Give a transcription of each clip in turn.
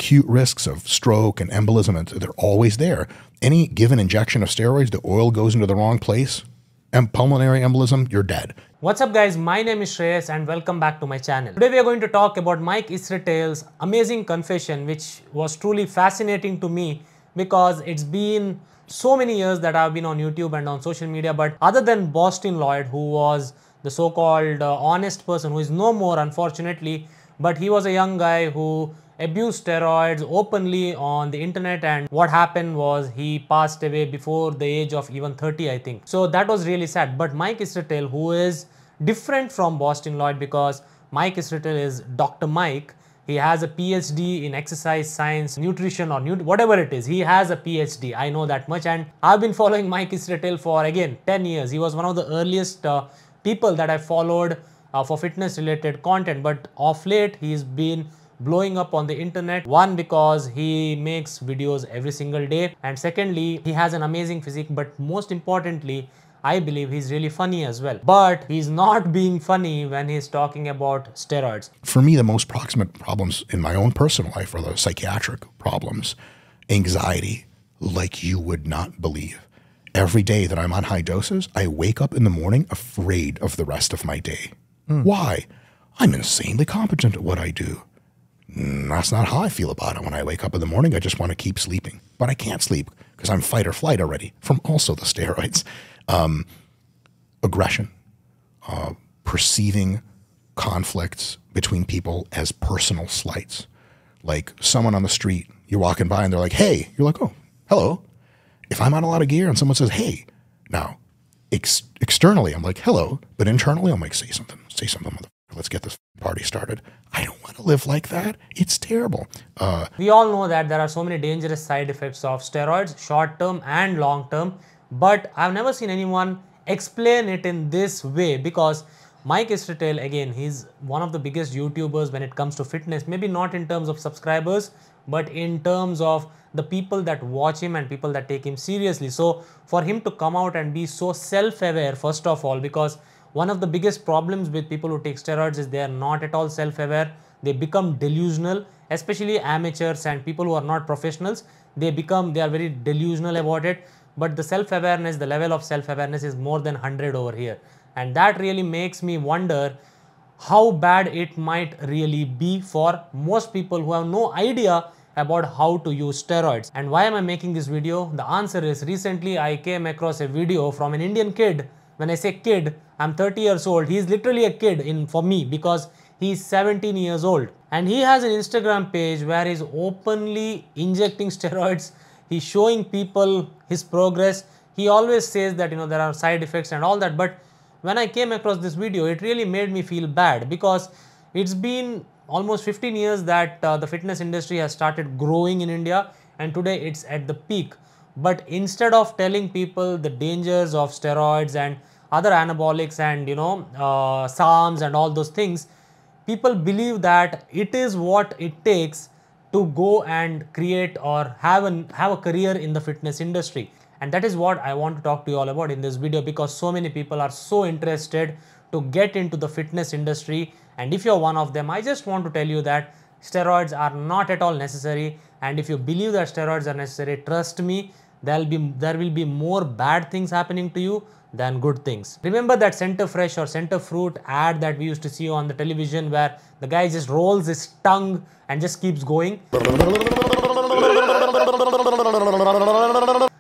acute risks of stroke and embolism, and they're always there. Any given injection of steroids, the oil goes into the wrong place, and pulmonary embolism, you're dead. What's up guys, my name is Shreyas and welcome back to my channel. Today we are going to talk about Mike Israetel's amazing confession, which was truly fascinating to me because it's been so many years that I've been on YouTube and on social media, but other than Boston Lloyd, who was the so-called honest person who is no more unfortunately, but he was a young guy who abused steroids openly on the internet, and what happened was he passed away before the age of even 30, I think. So that was really sad. But Mike Israetel, who is different from Boston Lloyd because Mike Israetel is Dr. Mike. He has a PhD in exercise science, nutrition or whatever it is. He has a PhD. I know that much, and I've been following Mike Israetel for again 10 years. He was one of the earliest people that I followed for fitness related content, but of late he's been blowing up on the internet. One, because he makes videos every single day, and secondly, he has an amazing physique, but most importantly, I believe he's really funny as well. But he's not being funny when he's talking about steroids. For me, the most proximate problems in my own personal life are the psychiatric problems. Anxiety, like you would not believe. Every day that I'm on high doses, I wake up in the morning afraid of the rest of my day. Why? I'm insanely competent at what I do. That's not how I feel about it. When I wake up in the morning, I just want to keep sleeping. But I can't sleep because I'm fight or flight already from also the steroids. Aggression, perceiving conflicts between people as personal slights. Like someone on the street, you're walking by and they're like, hey, you're like, oh, hello. If I'm on a lot of gear and someone says, hey, now externally, I'm like, hello. But internally, I'm like, say something, motherfucker. Let's get this party started. I don't want to live like that. It's terrible. We all know that there are so many dangerous side effects of steroids, short term and long term, but I've never seen anyone explain it in this way because Mike Israetel, again, he's one of the biggest YouTubers when it comes to fitness, maybe not in terms of subscribers, but in terms of the people that watch him and people that take him seriously. So for him to come out and be so self-aware, first of all, because one of the biggest problems with people who take steroids is they are not at all self-aware. They become delusional, especially amateurs and people who are not professionals. They are very delusional about it. But the self-awareness, the level of self-awareness is more than 100 over here. And that really makes me wonder how bad it might really be for most people who have no idea about how to use steroids. And why am I making this video? The answer is recently I came across a video from an Indian kid. When I say kid, I'm 30 years old. He's literally a kid for me because he's 17 years old. And he has an Instagram page where he's openly injecting steroids. He's showing people his progress. He always says that, there are side effects and all that. But when I came across this video, it really made me feel bad because it's been almost 15 years that the fitness industry has started growing in India, and today it's at the peak. But instead of telling people the dangers of steroids and other anabolics and SARMs and all those things, people believe that it is what it takes to go and create or have a career in the fitness industry. And that is what I want to talk to you all about in this video, because so many people are so interested to get into the fitness industry. And if you're one of them, I just want to tell you that steroids are not at all necessary. And if you believe that steroids are necessary, trust me, there will be more bad things happening to you than good things. Remember that Center Fresh or Center Fruit ad that we used to see on the television where the guy just rolls his tongue and just keeps going?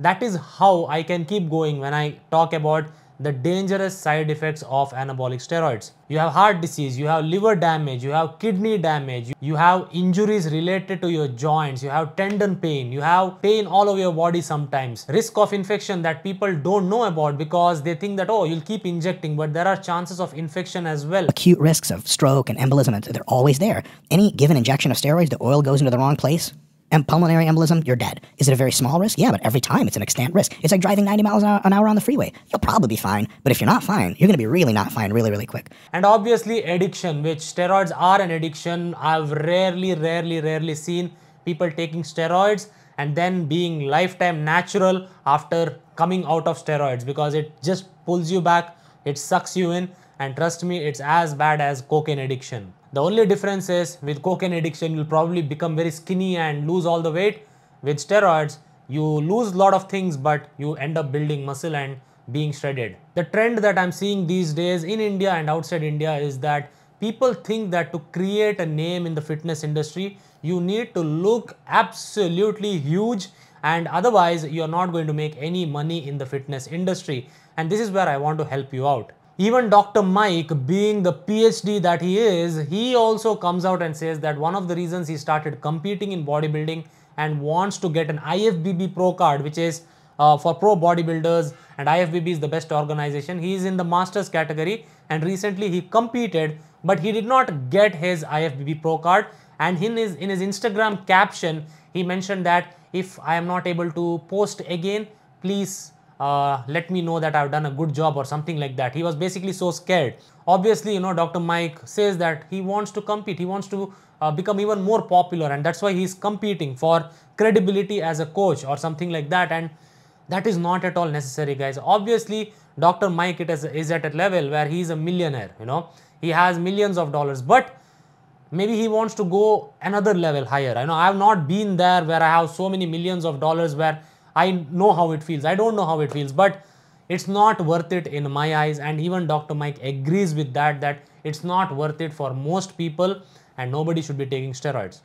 That is how I can keep going when I talk about the dangerous side effects of anabolic steroids. You have heart disease, you have liver damage, you have kidney damage, you have injuries related to your joints, you have tendon pain, you have pain all over your body sometimes. Risk of infection that people don't know about because they think that, oh, you'll keep injecting, but there are chances of infection as well. Acute risks of stroke and embolism, they're always there. Any given injection of steroids, the oil goes into the wrong place. And pulmonary embolism, you're dead. Is it a very small risk? Yeah, but every time it's an extant risk. It's like driving 90 miles an hour on the freeway. You'll probably be fine, but if you're not fine, you're going to be really not fine really quick. And obviously addiction, which steroids are an addiction. I've rarely seen people taking steroids and then being lifetime natural after coming out of steroids, because it just pulls you back, it sucks you in, and trust me, it's as bad as cocaine addiction. The only difference is with cocaine addiction, you'll probably become very skinny and lose all the weight. With steroids, you lose a lot of things, but you end up building muscle and being shredded. The trend that I'm seeing these days in India and outside India is that people think that to create a name in the fitness industry, you need to look absolutely huge, and otherwise you're not going to make any money in the fitness industry. And this is where I want to help you out. Even Dr. Mike, being the PhD that he is, he also comes out and says that one of the reasons he started competing in bodybuilding and wants to get an IFBB Pro card, which is for pro bodybuilders, and IFBB is the best organization. He is in the masters category, and recently he competed, but he did not get his IFBB Pro card. And in his Instagram caption, he mentioned that if I am not able to post again, please let me know that I've done a good job or something like that. He was basically so scared. Obviously, Dr. Mike says that he wants to compete. He wants to become even more popular, and that's why he's competing for credibility as a coach or something like that. And that is not at all necessary, guys. Obviously, Dr. Mike is at a level where he's a millionaire. He has millions of dollars, but maybe he wants to go another level higher. I have not been there where I have so many millions of dollars where I know how it feels. I don't know how it feels, but it's not worth it in my eyes. And even Dr. Mike agrees with that it's not worth it for most people, and nobody should be taking steroids.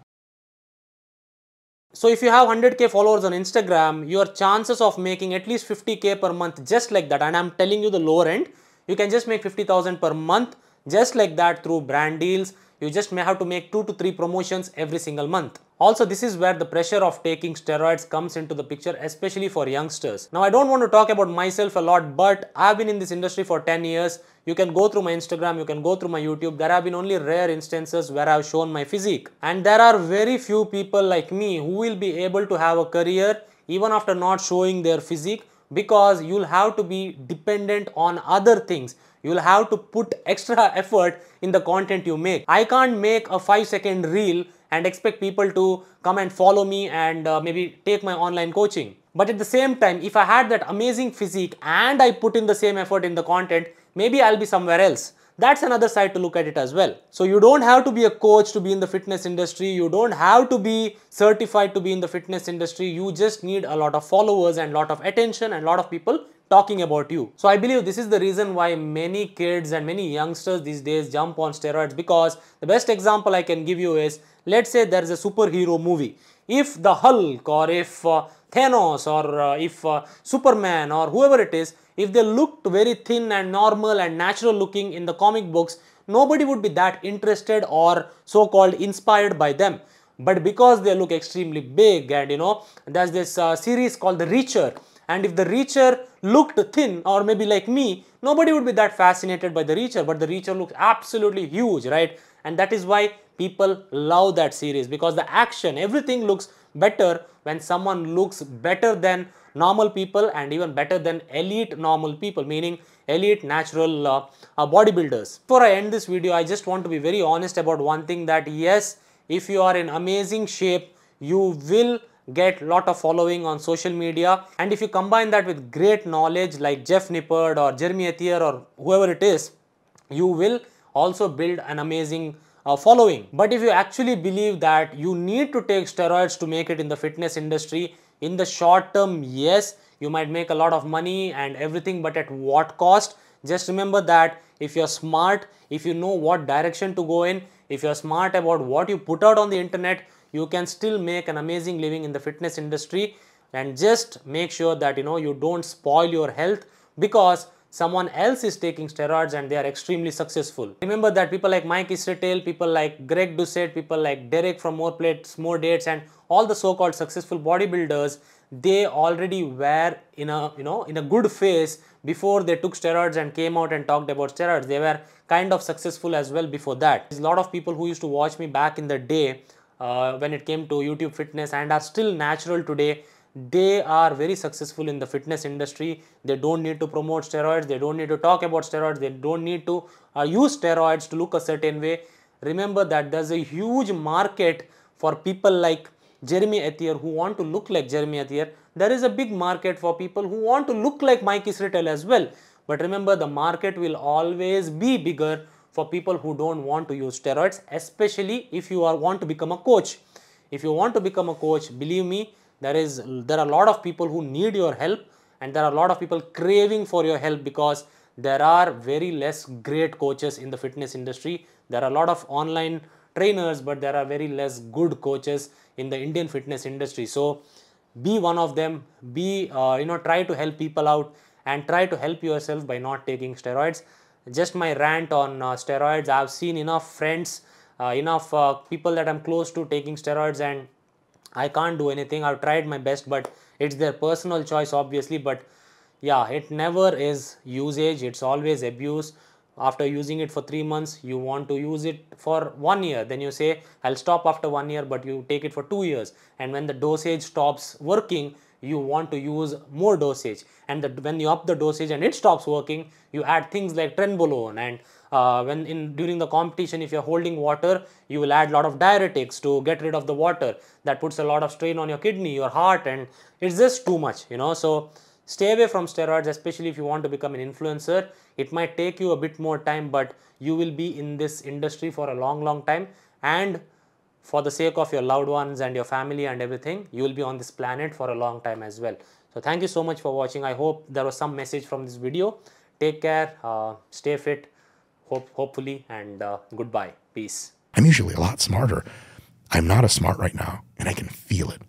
So if you have 100k followers on Instagram, your chances of making at least 50k per month just like that, and I'm telling you the lower end, you can just make 50,000 per month just like that through brand deals. You just may have to make 2 to 3 promotions every single month. Also, this is where the pressure of taking steroids comes into the picture, especially for youngsters. Now, I don't want to talk about myself a lot, but I've been in this industry for 10 years. You can go through my Instagram, you can go through my YouTube. There have been only rare instances where I've shown my physique. And there are very few people like me who will be able to have a career even after not showing their physique, because you'll have to be dependent on other things. You'll have to put extra effort in the content you make. I can't make a 5-second reel and expect people to come and follow me and maybe take my online coaching. But at the same time, if I had that amazing physique and I put in the same effort in the content, maybe I'll be somewhere else. That's another side to look at it as well. So you don't have to be a coach to be in the fitness industry. You don't have to be certified to be in the fitness industry. You just need a lot of followers and a lot of attention and a lot of people talking about you. So I believe this is the reason why many kids and many youngsters these days jump on steroids, because the best example I can give you is, let's say there is a superhero movie. If the Hulk or if Thanos or if Superman or whoever it is, if they looked very thin and normal and natural looking in the comic books, nobody would be that interested or so-called inspired by them. But because they look extremely big, and there's this series called The Reacher, and if the Reacher looked thin or maybe like me, nobody would be that fascinated by the Reacher, but the Reacher looks absolutely huge, right? And that is why people love that series, because the action, everything looks better when someone looks better than normal people and even better than elite normal people, meaning elite natural bodybuilders. Before I end this video, I just want to be very honest about one thing, that yes, if you are in amazing shape, you will get lot of following on social media, and if you combine that with great knowledge like Jeff Nippard or Jeremy Ethier or whoever it is, you will also build an amazing following. But if you actually believe that you need to take steroids to make it in the fitness industry, in the short term, yes, you might make a lot of money and everything, but at what cost? Just remember that if you're smart, if you know what direction to go in, if you're smart about what you put out on the internet, you can still make an amazing living in the fitness industry. And just make sure that you don't spoil your health because someone else is taking steroids and they are extremely successful. Remember that people like Mike Israetel, people like Greg Doucette, people like Derek from More Plates, More Dates, and all the so-called successful bodybuilders, they already were in a good phase before they took steroids and came out and talked about steroids. They were kind of successful as well before that. There's a lot of people who used to watch me back in the day when it came to YouTube fitness and are still natural today. They are very successful in the fitness industry. They don't need to promote steroids. They don't need to talk about steroids. They don't need to use steroids to look a certain way. Remember that there's a huge market for people like Jeremy Ethier who want to look like Jeremy Ethier. There is a big market for people who want to look like Mike Israetel as well. But remember, the market will always be bigger for people who don't want to use steroids, especially if you want to become a coach. If you want to become a coach, believe me, there are a lot of people who need your help, and there are a lot of people craving for your help, because there are very less great coaches in the fitness industry. There are a lot of online trainers, but there are very less good coaches in the Indian fitness industry. So be one of them. Try to help people out and try to help yourself by not taking steroids. Just my rant on steroids. I've seen enough friends, enough people that I'm close to taking steroids, and I can't do anything. I've tried my best, but it's their personal choice, obviously. But yeah, it never is usage, it's always abuse. After using it for 3 months, you want to use it for 1 year, then you say I'll stop after 1 year, but you take it for 2 years, and when the dosage stops working, you want to use more dosage, and when you up the dosage and it stops working, you add things like trenbolone, and during the competition, if you're holding water, you will add a lot of diuretics to get rid of the water. That puts a lot of strain on your kidney, your heart, and it's just too much, so stay away from steroids, especially if you want to become an influencer. It might take you a bit more time, but you will be in this industry for a long time, and for the sake of your loved ones and your family and everything, you will be on this planet for a long time as well. So thank you so much for watching. I hope there was some message from this video. Take care, stay fit, hopefully, and goodbye. Peace. I'm usually a lot smarter. I'm not as smart right now, and I can feel it.